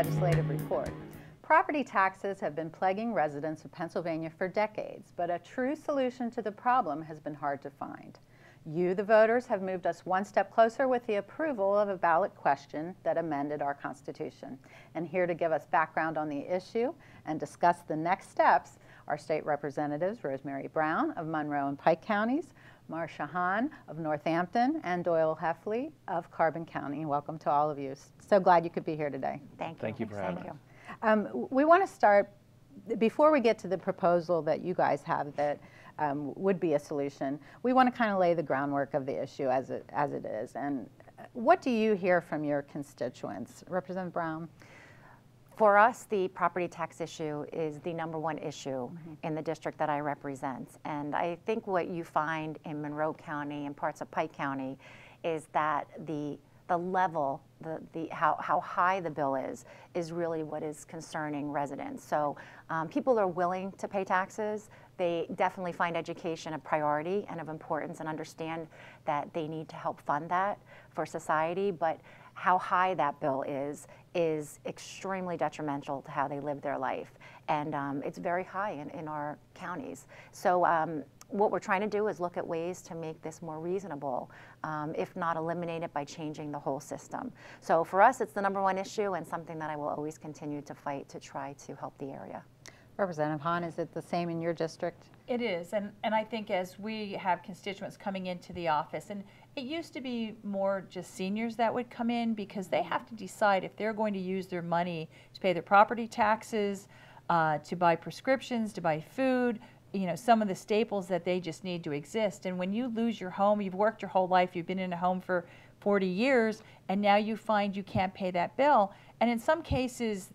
legislative report. Property taxes have been plaguing residents of Pennsylvania for decades, but a true solution to the problem has been hard to find. You, the voters, have moved us one step closer with the approval of a ballot question that amended our Constitution. And here to give us background on the issue and discuss the next steps are State Representatives Rosemary Brown of Monroe and Pike counties, Marcia Hahn of Northampton, and Doyle Heffley of Carbon County. Welcome to all of you. So glad you could be here today. Thank you. Thank you for having us. We want to start, before we get to the proposal that you guys have that would be a solution, we want to kind of lay the groundwork of the issue as it is. And what do you hear from your constituents? Representative Brown? For us, the property tax issue is the #1 issue in the district that I represent. And I think what you find in Monroe County and parts of Pike County is that the level, how high the bill is really what is concerning residents. So people are willing to pay taxes. They definitely find education a priority and of importance and understand that they need to help fund that for society. But how high that bill is extremely detrimental to how they live their life. And it's very high in our counties. So what we're trying to do is look at ways to make this more reasonable, if not eliminate it by changing the whole system. So for us, it's the #1 issue and something that I will always continue to fight to try to help the area. Representative Hahn, is it the same in your district? It is, and I think as we have constituents coming into the office, and it used to be more just seniors that would come in because they have to decide if they're going to use their money to pay their property taxes, to buy prescriptions, to buy food, you know, some of the staples that they just need to exist. And when you lose your home, you've worked your whole life, you've been in a home for 40 years, and now you find you can't pay that bill. And in some cases,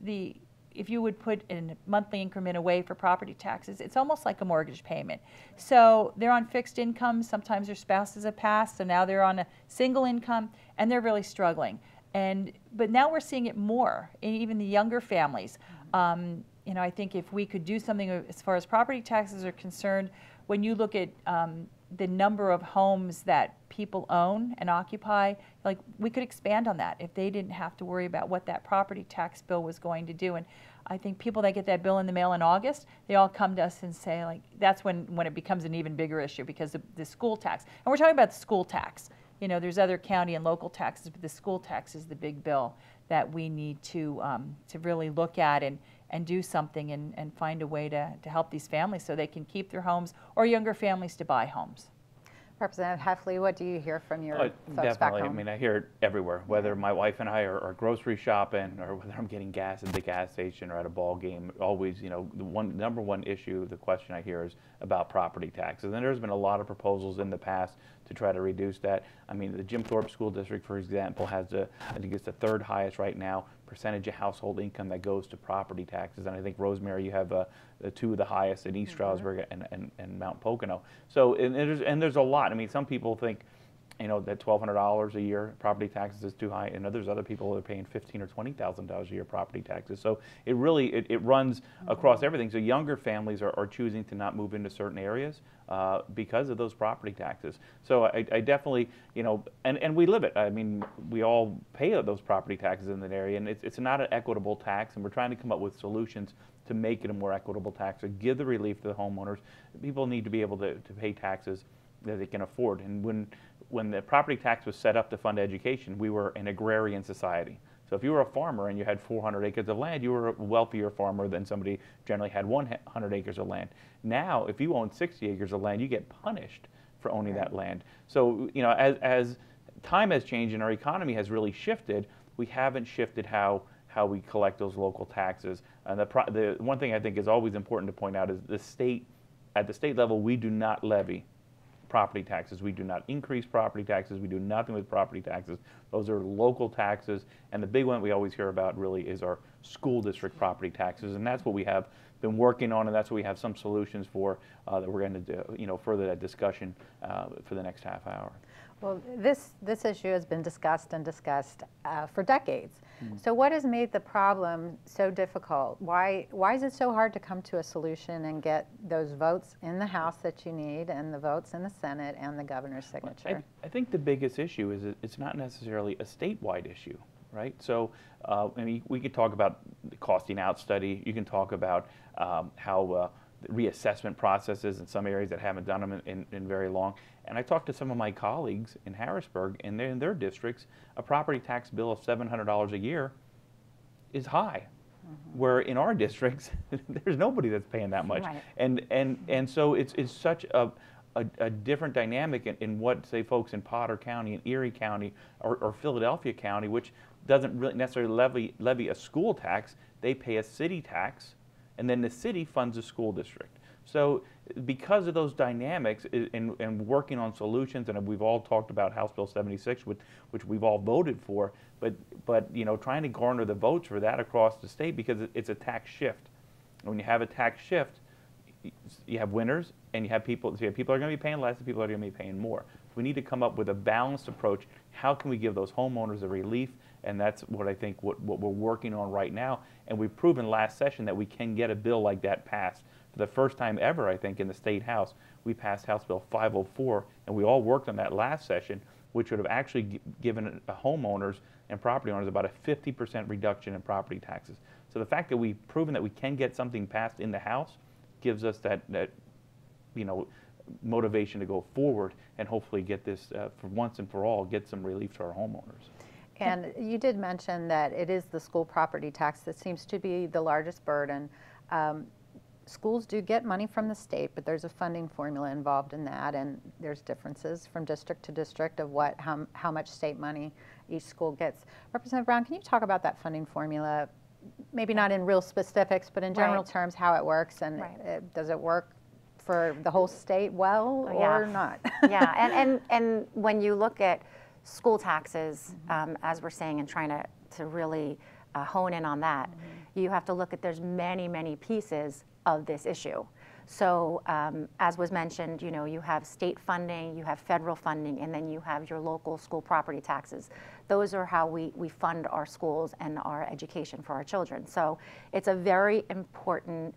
if you would put in a monthly increment away for property taxes, it's almost like a mortgage payment. So they're on fixed income, sometimes their spouses have passed, so now they're on a single income, and they're really struggling. But now we're seeing it more in even the younger families. You know, I think if we could do something as far as property taxes are concerned, when you look at the number of homes that people own and occupy, like we could expand on that if they didn't have to worry about what that property tax bill was going to do. And I think people that get that bill in the mail in August, they all come to us and say, like, that's when it becomes an even bigger issue because of the school tax. And we're talking about the school tax. You know, there's other county and local taxes, but the school tax is the big bill that we need to really look at and do something and find a way to help these families so they can keep their homes or younger families to buy homes. Representative Heffley, what do you hear from your folks definitely. back home? I mean, I hear it everywhere, whether my wife and I are grocery shopping or whether I'm getting gas at the gas station or at a ball game. Always, you know, the #1 issue, the question I hear is about property taxes. And there's been a lot of proposals in the past to try to reduce that. I mean, the Jim Thorpe School District, for example, has I think it's the 3rd highest right now percentage of household income that goes to property taxes. And I think, Rosemary, you have the 2 of the highest in East Stroudsburg and Mount Pocono. So, and there's a lot. I mean, some people think, you know, that $1,200 a year property taxes is too high, and there's other people that are paying $15,000 or $20,000 a year property taxes. So it really it runs across everything. So younger families are choosing to not move into certain areas because of those property taxes. So I definitely, you know, and we live it. I mean, we all pay those property taxes in that area, and it's not an equitable tax, and we're trying to come up with solutions to make it a more equitable tax, or give the relief to the homeowners. People need to be able to pay taxes that they can afford. And when the property tax was set up to fund education, we were an agrarian society. So if you were a farmer and you had 400 acres of land, you were a wealthier farmer than somebody who generally had 100 acres of land. Now, if you own 60 acres of land, you get punished for owning that land. So, you know, as time has changed and our economy has really shifted, we haven't shifted how we collect those local taxes. And the one thing I think is always important to point out is at the state level, we do not levy property taxes. We do not increase property taxes. We do nothing with property taxes. Those are local taxes. And the big one we always hear about really is our school district property taxes. And that's what we have been working on, and that's what we have some solutions for that we're going to do, you know, further that discussion for the next half hour. Well, this issue has been discussed for decades. So what has made the problem so difficult? Why is it so hard to come to a solution and get those votes in the House that you need and the votes in the Senate and the governor's signature? I think the biggest issue is it's not necessarily a statewide issue. right? So, I mean, we could talk about the costing out study. You can talk about how the reassessment processes in some areas that haven't done them in very long. And I talked to some of my colleagues in Harrisburg, and in their districts, a property tax bill of $700 a year is high. Where in our districts, there's nobody that's paying that much. Right. And so it's such a different dynamic in what, say, folks in Potter County and Erie County or Philadelphia County, which doesn't really necessarily levy a school tax. They pay a city tax, and then the city funds a school district. So because of those dynamics and working on solutions, and we've all talked about House Bill 76, which we've all voted for, but you know, trying to garner the votes for that across the state, because it's a tax shift. And when you have a tax shift, you have winners and you have people. So you have people are going to be paying less, and people are going to be paying more. So we need to come up with a balanced approach. How can we give those homeowners a relief? And that's what I think what we're working on right now. And we've proven last session that we can get a bill like that passed. For the first time ever, I think, in the State House, we passed House Bill 504, and we all worked on that last session, which would have actually given homeowners and property owners about a 50% reduction in property taxes. So the fact that we've proven that we can get something passed in the House gives us that you know, motivation to go forward and hopefully get this, for once and for all, get some relief to our homeowners. And you did mention that it is the school property tax that seems to be the largest burden. Schools do get money from the state, but there's a funding formula involved in that, and there's differences from district to district of how much state money each school gets. Representative Brown, can you talk about that funding formula, maybe not in real specifics, but in general terms, how it works, and does it work for the whole state well or not? Yeah, and when you look at school taxes, as we're saying, and trying to really hone in on that, you have to look at there's many pieces of this issue. So as was mentioned, you know, you have state funding, you have federal funding, and then you have your local school property taxes. Those are how we fund our schools and our education for our children. So it's a very important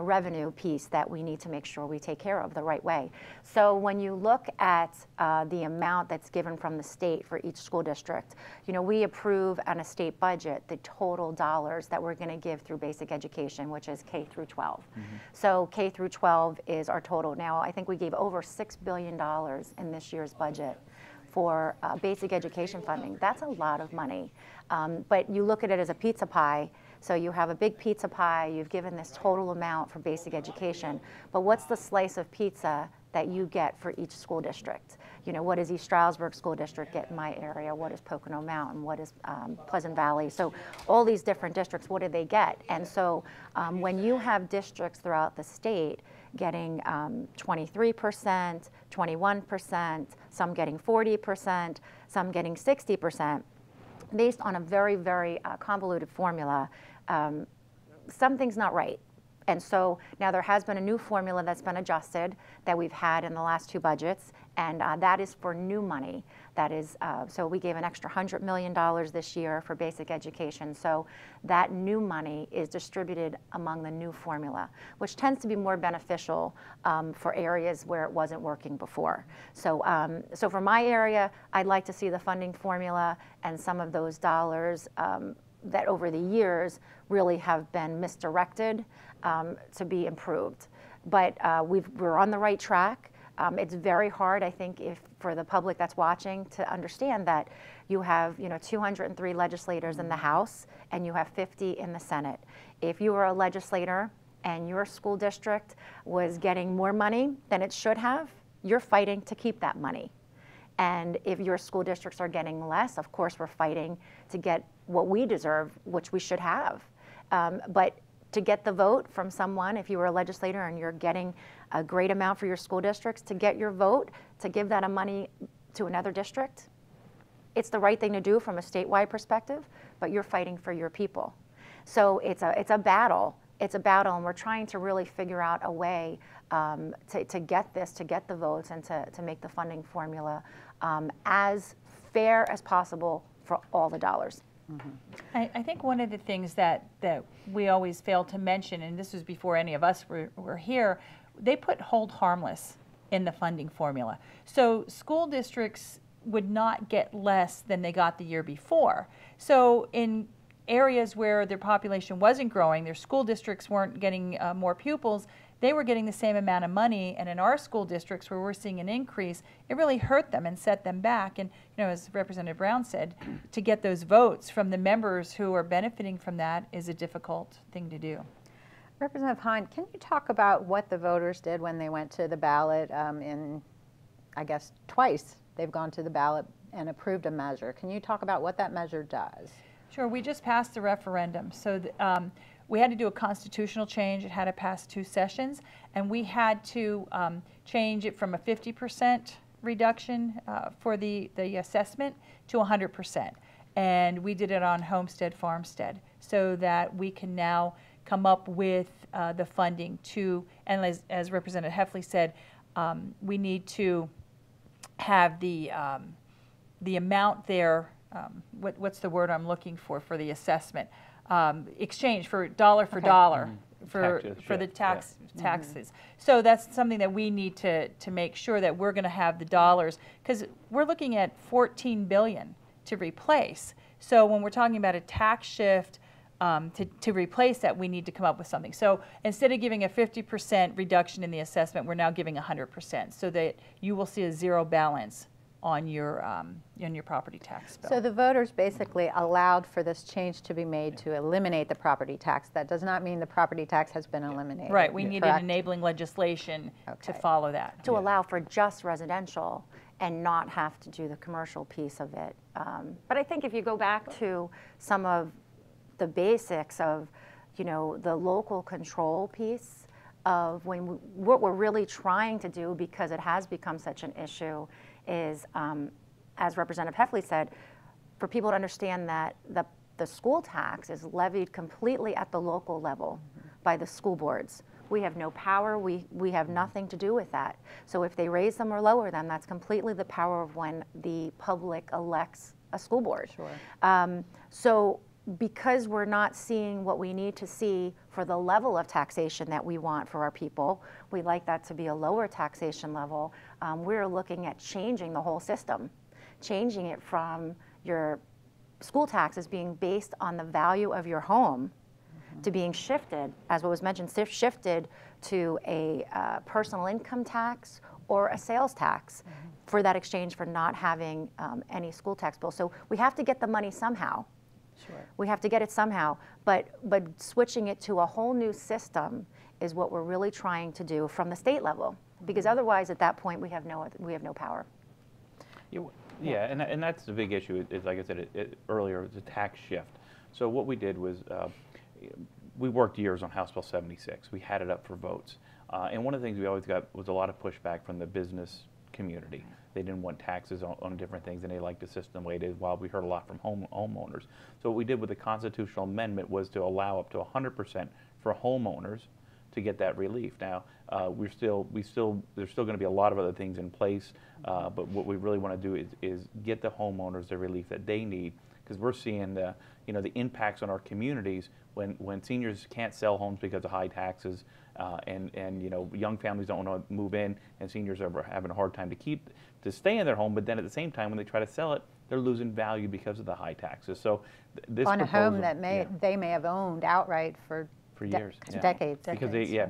revenue piece that we need to make sure we take care of the right way. So when you look at the amount that's given from the state for each school district, you know, we approve on a state budget the total dollars that we're going to give through basic education, which is K through 12. So K through 12 is our total. Now, I think we gave over $6 billion in this year's budget for basic education funding. That's a lot of money. But you look at it as a pizza pie. So you have a big pizza pie, you've given this total amount for basic education, but what's the slice of pizza that you get for each school district? You know, what does East Stroudsburg School District get in my area? What is Pocono Mountain? What is Pleasant Valley? So all these different districts, what do they get? And so when you have districts throughout the state getting 23%, 21%, some getting 40%, some getting 60%, based on a very convoluted formula, something's not right. And so now there has been a new formula that's been adjusted that we've had in the last two budgets, and that is for new money. That is, so we gave an extra $100 million this year for basic education. So that new money is distributed among the new formula, which tends to be more beneficial for areas where it wasn't working before. So, so for my area, I'd like to see the funding formula and some of those dollars that over the years really have been misdirected to be improved. But we're on the right track. It's very hard, I think, for the public that's watching to understand that you have, you know, 203 legislators in the House and you have 50 in the Senate. If you were a legislator and your school district was getting more money than it should have, you're fighting to keep that money. And if your school districts are getting less, of course, we're fighting to get what we deserve, which we should have. But to get the vote from someone, if you were a legislator and you're getting a great amount for your school districts, to get your vote, to give that money to another district, it's the right thing to do from a statewide perspective, but you're fighting for your people. So it's a battle. It's a battle, and we're trying to really figure out a way to get the votes and to make the funding formula as fair as possible for all the dollars. I think one of the things that we always fail to mention, and this was before any of us were here, they put hold harmless in the funding formula. So school districts would not get less than they got the year before. So in areas where their population wasn't growing, their school districts weren't getting more pupils, they were getting the same amount of money. And in our school districts where we're seeing an increase, it really hurt them and set them back. And as Representative Brown said, to get those votes from the members who are benefiting from that is a difficult thing to do. Representative Hahn, can you talk about what the voters did when they went to the ballot I guess twice they've gone to the ballot and approved a measure. Can you talk about what that measure does? Sure, we just passed the referendum. So we had to do a constitutional change. It had to pass 2 sessions, and we had to change it from a 50% reduction for the assessment to 100%. And we did it on homestead, farmstead, so that we can now come up with the funding to, and as Representative Heffley said, we need to have the amount there, what's the word I'm looking for the assessment, exchange for dollar for dollar for the taxes. So that's something that we need to make sure that we're going to have the dollars, because we're looking at $14 billion to replace. So when we're talking about a tax shift to replace that, we need to come up with something. So instead of giving a 50% reduction in the assessment, we're now giving 100%, so that you will see a zero balance on your property tax bill. So the voters basically allowed for this change to be made to eliminate the property tax. That does not mean the property tax has been eliminated. Right, we needed enabling legislation to follow that. To allow for just residential and not have to do the commercial piece of it. But I think if you go back to some of the basics of, the local control piece of what we're really trying to do, because it has become such an issue, is, as Representative Heffley said, for people to understand that the school tax is levied completely at the local level by the school boards. We have no power, we have nothing to do with that. So if they raise them or lower them, that's completely the power of when the public elects a school board. Sure. So because we're not seeing what we need to see for the level of taxation that we want for our people, we like that to be a lower taxation level. We're looking at changing the whole system, changing it from your school taxes being based on the value of your home to being shifted, as what was mentioned, shifted to a personal income tax or a sales tax for that exchange for not having any school tax bill. So we have to get the money somehow. Sure. We have to get it somehow, but switching it to a whole new system is what we're really trying to do from the state level, because otherwise at that point we have no power. Yeah, and that's the big issue. Is like I said earlier, it's a tax shift. So what we did was we worked years on House Bill 76. We had it up for votes, and one of the things we always got was a lot of pushback from the business community. They didn't want taxes on different things, and they liked the system the way it is, while we heard a lot from homeowners. So what we did with the constitutional amendment was to allow up to 100% for homeowners to get that relief. Now, there's still going to be a lot of other things in place, but what we really want to do is get the homeowners the relief that they need, because we're seeing the impacts on our communities when seniors can't sell homes because of high taxes, and young families don't want to move in, and seniors are having a hard time to stay in their home. But then at the same time, when they try to sell it, they're losing value because of the high taxes. So this on a home that they may have owned outright for years, decades.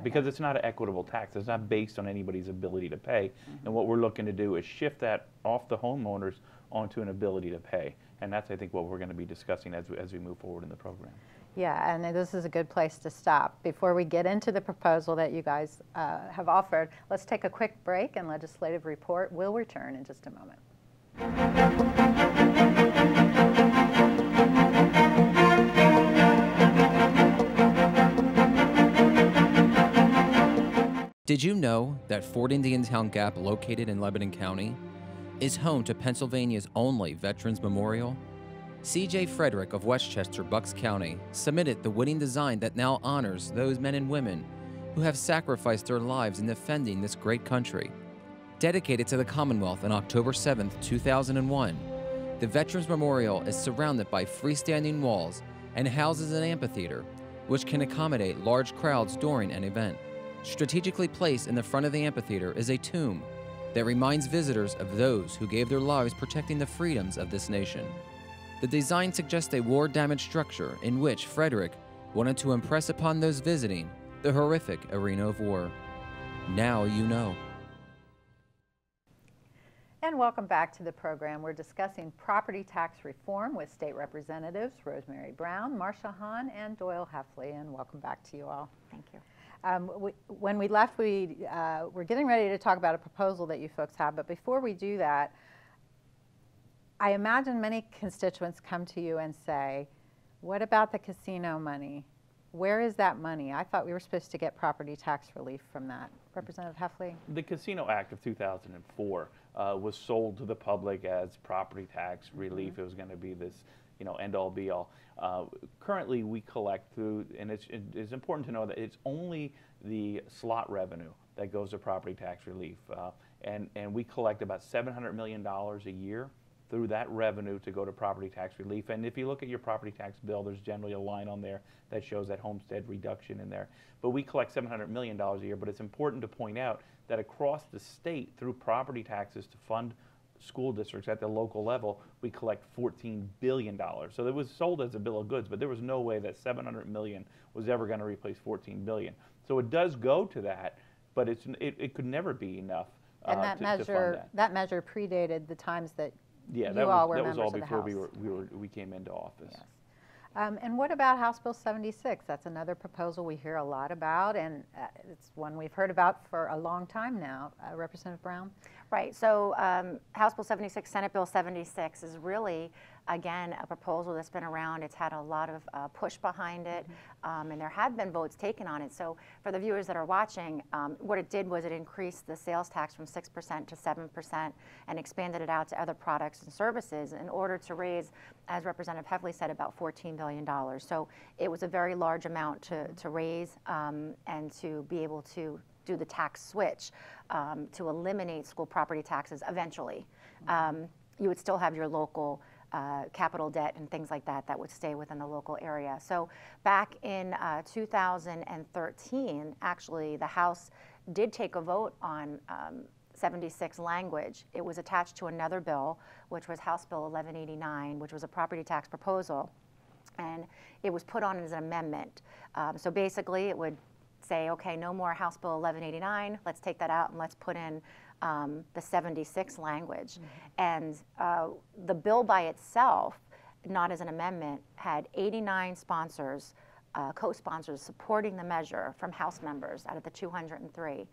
Because it's not an equitable tax. It's not based on anybody's ability to pay. And what we're looking to do is shift that off the homeowners onto an ability to pay. And that's, I think, what we're going to be discussing as we move forward in the program. Yeah, and this is a good place to stop. Before we get into the proposal that you guys have offered, let's take a quick break, and legislative report will return in just a moment. Did you know that Fort Indiantown Gap, located in Lebanon County, is home to Pennsylvania's only Veterans Memorial? C.J. Frederick of Westchester, Bucks County, submitted the winning design that now honors those men and women who have sacrificed their lives in defending this great country. Dedicated to the Commonwealth on October 7, 2001, the Veterans Memorial is surrounded by freestanding walls and houses an amphitheater, which can accommodate large crowds during an event. Strategically placed in the front of the amphitheater is a tomb that reminds visitors of those who gave their lives protecting the freedoms of this nation. The design suggests a war-damaged structure in which Frederick wanted to impress upon those visiting the horrific arena of war. Now you know. And welcome back to the program. We're discussing property tax reform with state representatives Rosemary Brown, Marcia Hahn, and Doyle Heffley. And welcome back to you all. Thank you. When we left, we're getting ready to talk about a proposal that you folks have. But before we do that, I imagine many constituents come to you and say, what about the casino money? Where is that money? I thought we were supposed to get property tax relief from that. Representative Heffley? The Casino Act of 2004 was sold to the public as property tax relief. It was going to be this, end-all, be-all. Currently, we collect through, and it's important to know that it's only the slot revenue that goes to property tax relief, and we collect about $700 million a year through that revenue to go to property tax relief. And if you look at your property tax bill, there's generally a line on there that shows that homestead reduction in there. But we collect $700 million a year, but it's important to point out that across the state, through property taxes to fund school districts at the local level, we collect $14 billion. So it was sold as a bill of goods, but there was no way that $700 million was ever going to replace $14 billion. So it does go to that, but it could never be enough and that to fund that. That measure predated the times that yeah, you that all was, were that was members all of the before House. we came into office. Yes. And what about House Bill 76? That's another proposal we hear a lot about, and it's one we've heard about for a long time now. Representative Brown? Right, so House Bill 76, Senate Bill 76 is really, again, a proposal that's been around. It's had a lot of push behind it, and there have been votes taken on it. So for the viewers that are watching, what it did was it increased the sales tax from 6% to 7% and expanded it out to other products and services in order to raise, as Representative Heffley said, about $14 billion. So it was a very large amount to raise and to be able to do the tax switch to eliminate school property taxes eventually. You would still have your local capital debt and things like that that would stay within the local area. So back in 2013, actually, the House did take a vote on 76 language. It was attached to another bill, which was House Bill 1189, which was a property tax proposal. And it was put on as an amendment. So basically, it would say, okay, no more House Bill 1189, let's take that out and let's put in the 76 language. And the bill by itself, not as an amendment, had 89 sponsors, co-sponsors supporting the measure from House members out of the 203.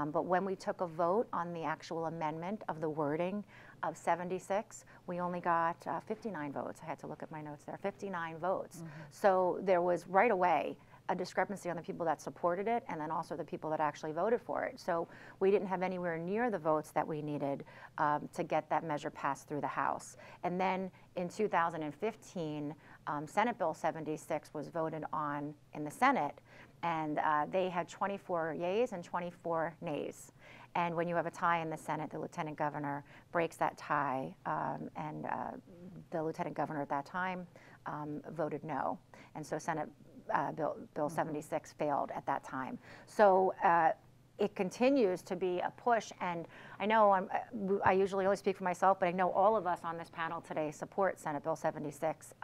But when we took a vote on the actual amendment of the wording of 76, we only got 59 votes. I had to look at my notes there, 59 votes. So there was right away a discrepancy on the people that supported it and then also the people that actually voted for it. So we didn't have anywhere near the votes that we needed to get that measure passed through the House. And then in 2015, Senate Bill 76 was voted on in the Senate, and they had 24 yeas and 24 nays. And when you have a tie in the Senate, the lieutenant governor breaks that tie, and the lieutenant governor at that time voted no. And so Senate Bill 76 failed at that time. So it continues to be a push, and I know I usually only speak for myself, but I know all of us on this panel today support Senate Bill 76,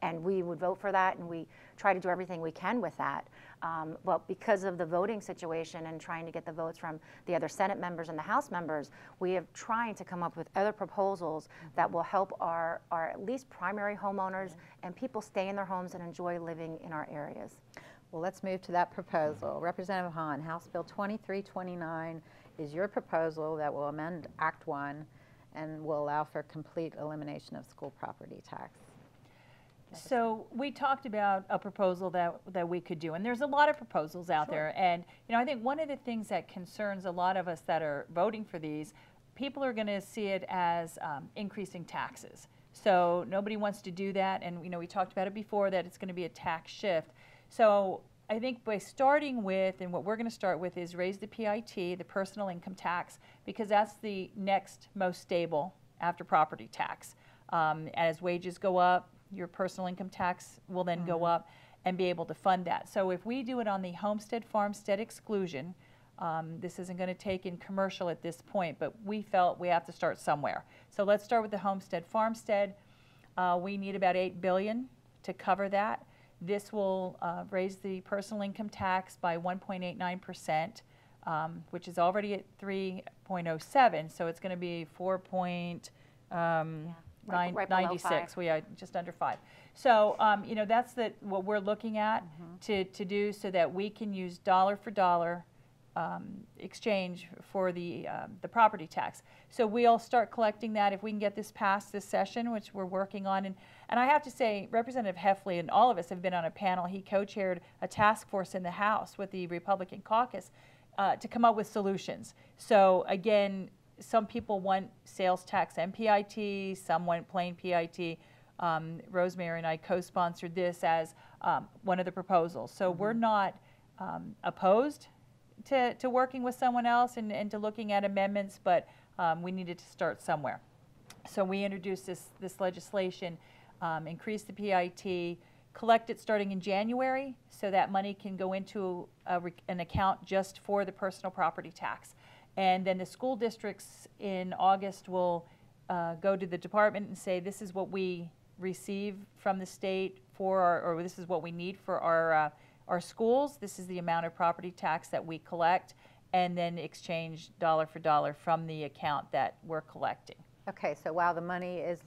and we would vote for that, and we try to do everything we can with that. But because of the voting situation and trying to get the votes from the other Senate members and the House members, we are trying to come up with other proposals that will help our at least primary homeowners and people stay in their homes and enjoy living in our areas. Well, let's move to that proposal. Representative Hahn, House Bill 2329 is your proposal that will amend Act 1 and will allow for complete elimination of school property tax. So we talked about a proposal that we could do, and there's a lot of proposals out there. And I think one of the things that concerns a lot of us that are voting for these, people are going to see it as increasing taxes. So nobody wants to do that, and we talked about it before that it's going to be a tax shift. So I think by starting with, and what we're going to start with is raise the PIT, the personal income tax, because that's the next most stable after property tax. As wages go up, your personal income tax will then go up and be able to fund that. So if we do it on the homestead farmstead exclusion, This isn't going to take in commercial at this point, but we felt we have to start somewhere. So let's start with the homestead farmstead. We need about $8 billion to cover that. This will raise the personal income tax by 1.89%, which is already at 3.07, so it's going to be 4.96. We are just under 5. So you know, that's what we're looking at to do, so that we can use dollar for dollar exchange for the property tax. So we'll start collecting that if we can get this passed this session, which we're working on. And I have to say, Representative Heffley and all of us have been on a panel. He co-chaired a task force in the House with the Republican caucus to come up with solutions. So again, some people want sales tax MPIT, some want plain PIT. Rosemary and I co-sponsored this as one of the proposals. So we're not opposed to working with someone else and to looking at amendments, but we needed to start somewhere. So we introduced this legislation, increase the PIT, collect it starting in January, so that money can go into an account just for the personal property tax. And then the school districts in August will go to the department and say, this is what we receive from the state or this is what we need for our schools. This is the amount of property tax that we collect, and then exchange dollar for dollar from the account that we're collecting. Okay, so while the money is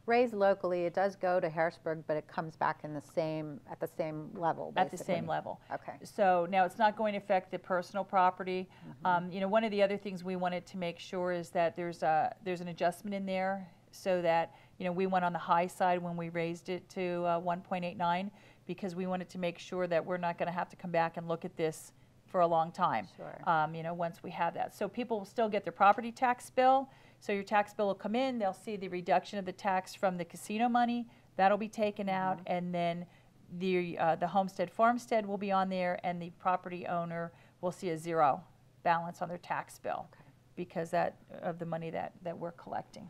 raised locally, it does go to Harrisburg, but it comes back in at the same level, basically. At the same level. Okay. So now it's not going to affect the personal property. You know, one of the other things we wanted to make sure is that there's an adjustment in there, so that, you know, we went on the high side when we raised it to 1.89, because we wanted to make sure that we're not going to have to come back and look at this for a long time. Sure. You know, once we have that. So people will still get their property tax bill. So your tax bill will come in, they'll see the reduction of the tax from the casino money, that'll be taken out, and then the homestead farmstead will be on there, and the property owner will see a zero balance on their tax bill because of the money that we're collecting.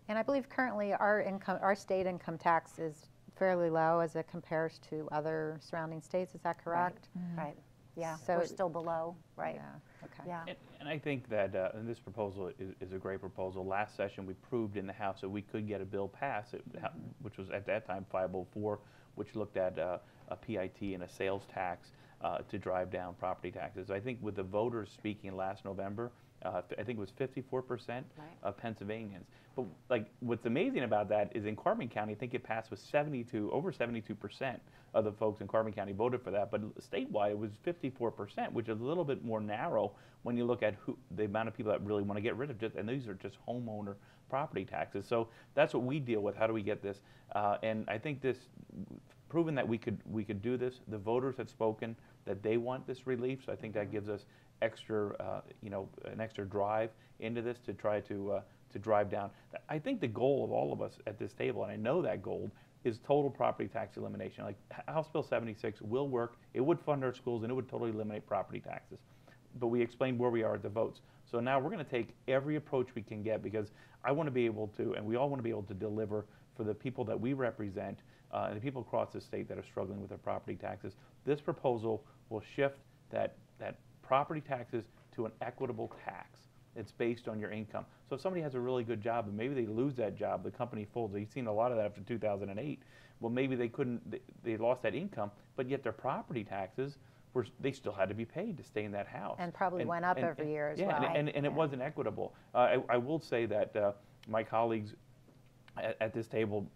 And I believe currently our state income tax is fairly low as it compares to other surrounding states. Is that correct? Right. Yeah, So we're still below, right? Yeah. Okay. Yeah. And I think that and this proposal is a great proposal. Last session, we proved in the House that we could get a bill passed, which was at that time 504, which looked at a PIT and a sales tax to drive down property taxes. I think with the voters speaking last November, I think it was 54% of Pennsylvanians. But like, what's amazing about that is in Carbon County, I think it passed with over 72% of the folks in Carbon County voted for that. But statewide, it was 54%, which is a little bit more narrow when you look at the amount of people that really want to get rid of and these are just homeowner property taxes. So that's what we deal with. How do we get this? And I think this, proven that we could do this. The voters have spoken that they want this relief. So I think that gives us extra, an extra drive into this to try to drive down. I think the goal of all of us at this table, and I know that goal, is total property tax elimination. Like House Bill 76 will work. It would fund our schools and it would totally eliminate property taxes. But we explained where we are at the votes. So now we're going to take every approach we can get, because I want to be able to, and we all want to be able to deliver for the people that we represent and the people across the state that are struggling with their property taxes. This proposal will shift that property taxes to an equitable tax. It's based on your income. So if somebody has a really good job and maybe they lose that job, the company folds. You've seen a lot of that after 2008. Well, maybe they lost that income, but yet their property taxes they still had to be paid to stay in that house. And probably went up every year as well. And it wasn't equitable. I will say that my colleagues at this table,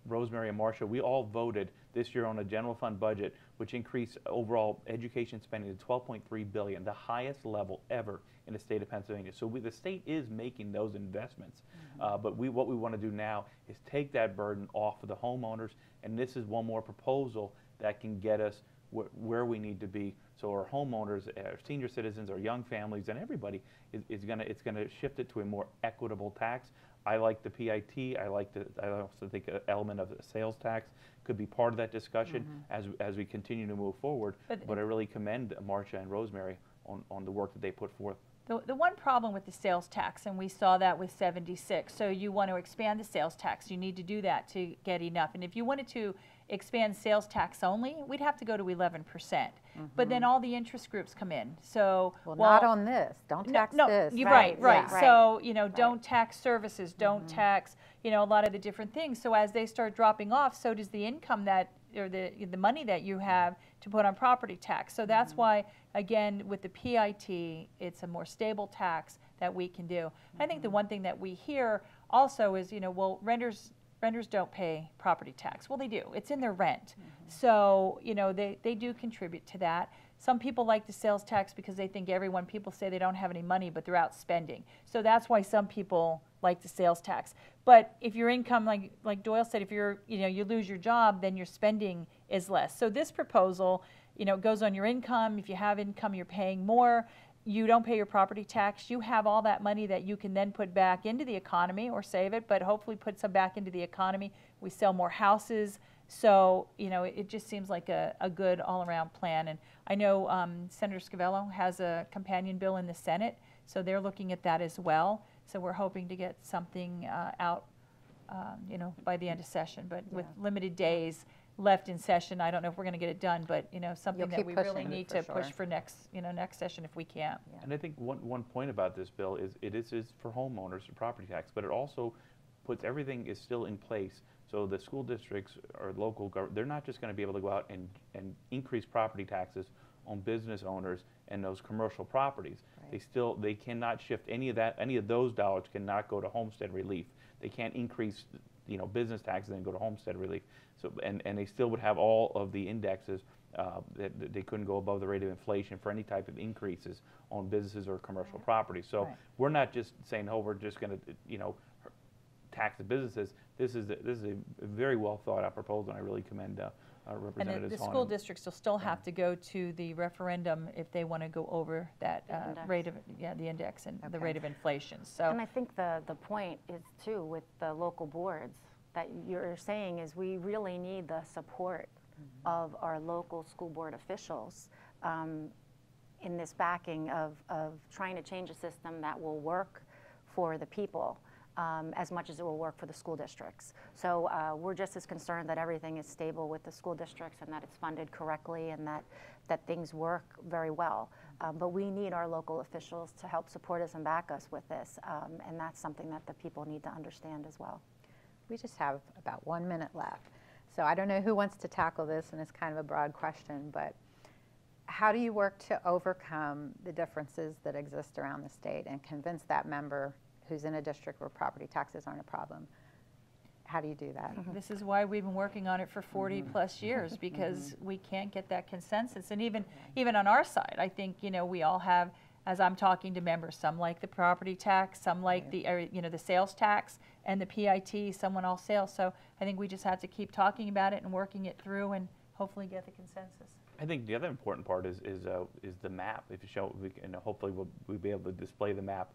Rosemary and Marcia, we all voted this year on a general fund budget, which increased overall education spending to $12.3 billion, the highest level ever in the state of Pennsylvania. So the state is making those investments. But what we want to do now is take that burden off of the homeowners, and this is one more proposal that can get us where we need to be. So our homeowners, our senior citizens, our young families, and everybody it's going to shift it to a more equitable tax. I like the PIT. I also think an element of the sales tax could be part of that discussion as we continue to move forward. But I really commend Marcia and Rosemary on the work that they put forth. The one problem with the sales tax, and we saw that with 76, so you want to expand the sales tax. You need to do that to get enough. And if you wanted to expand sales tax only, we'd have to go to 11%. But then all the interest groups come in. So Well, not on this. Don't tax no, this. you're right. Yeah. So, don't tax services, don't tax, a lot of the different things. So as they start dropping off, so does the income or the money that you have to put on property tax. So that's why, again, with the PIT, it's a more stable tax that we can do. I think the one thing that we hear also is, well, renters don't pay property tax. Well, they do. It's in their rent. So, they do contribute to that. Some people like the sales tax because they think people say they don't have any money, but they're out spending. So that's why some people like the sales tax. But if your income, like Doyle said, if you lose your job, then your spending is less. So this proposal, goes on your income. If you have income, you're paying more. You don't pay your property tax. You have all that money that you can then put back into the economy or save it, but hopefully put some back into the economy. We sell more houses. So, it just seems like a good all-around plan. And I know Senator Scavello has a companion bill in the Senate, so they're looking at that as well. So we're hoping to get something out, by the end of session. But with limited days left in session, I don't know if we're going to get it done, but, something that we really need to push for next session if we can. Yeah. And I think one point about this bill is it is for homeowners, for property tax, but it also puts everything is still in place. So the school districts or local government, they're not just going to be able to go out and increase property taxes on business owners and those commercial properties. Right. They cannot shift any of those dollars cannot go to homestead relief. They can't increase business taxes and go to homestead relief. So and they still would have all of the indexes that they couldn't go above the rate of inflation for any type of increases on businesses or commercial property. So we're not just saying, oh, we're just going to tax the businesses. This is a very well thought out proposal, and I really commend Representative Hahn. And the school districts will still have to go to the referendum if they want to go over that rate of the index and the rate of inflation. So And I think the point is too with the local boards that you're saying is we really need the support of our local school board officials in this backing of trying to change a system that will work for the people. As much as it will work for the school districts. So we're just as concerned that everything is stable with the school districts and that it's funded correctly and that things work very well. But we need our local officials to help support us and back us with this. And that's something that the people need to understand as well. We just have about 1 minute left. So I don't know who wants to tackle this, and it's kind of a broad question, but how do you work to overcome the differences that exist around the state and convince that member who's in a district where property taxes aren't a problem? How do you do that? this is why we've been working on it for 40 plus years, because we can't get that consensus. And even on our side, I think, we all have, as I'm talking to members, some like the property tax, some like the sales tax and the PIT, someone all sales. So I think we just have to keep talking about it and working it through and hopefully get the consensus. I think the other important part is the map. If you show, hopefully we'll be able to display the map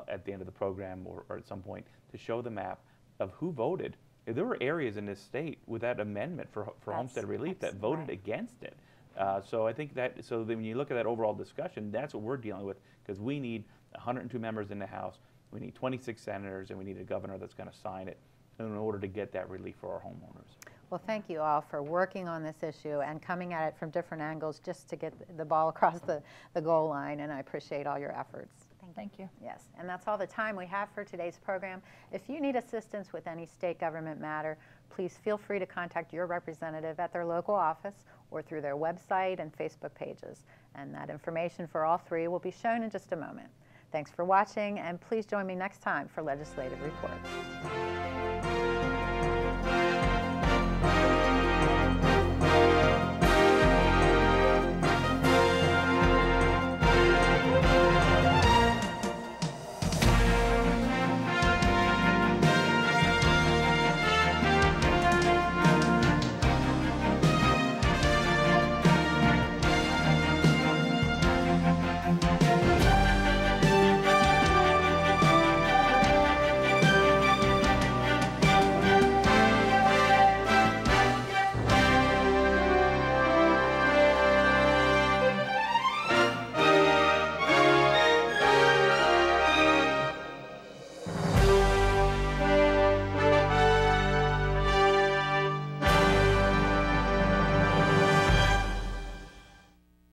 at the end of the program or at some point to show the map of who voted. If there were areas in this state with that amendment for homestead relief that voted against it. So I think that, so then when you look at that overall discussion, that's what we're dealing with, because we need 102 members in the House, we need 26 senators, and we need a governor that's going to sign it in order to get that relief for our homeowners. Well, thank you all for working on this issue and coming at it from different angles just to get the ball across the goal line, and I appreciate all your efforts. Thank you. Yes, and that's all the time we have for today's program. If you need assistance with any state government matter, please feel free to contact your representative at their local office or through their website and Facebook pages. And that information for all three will be shown in just a moment. Thanks for watching, and please join me next time for Legislative Report.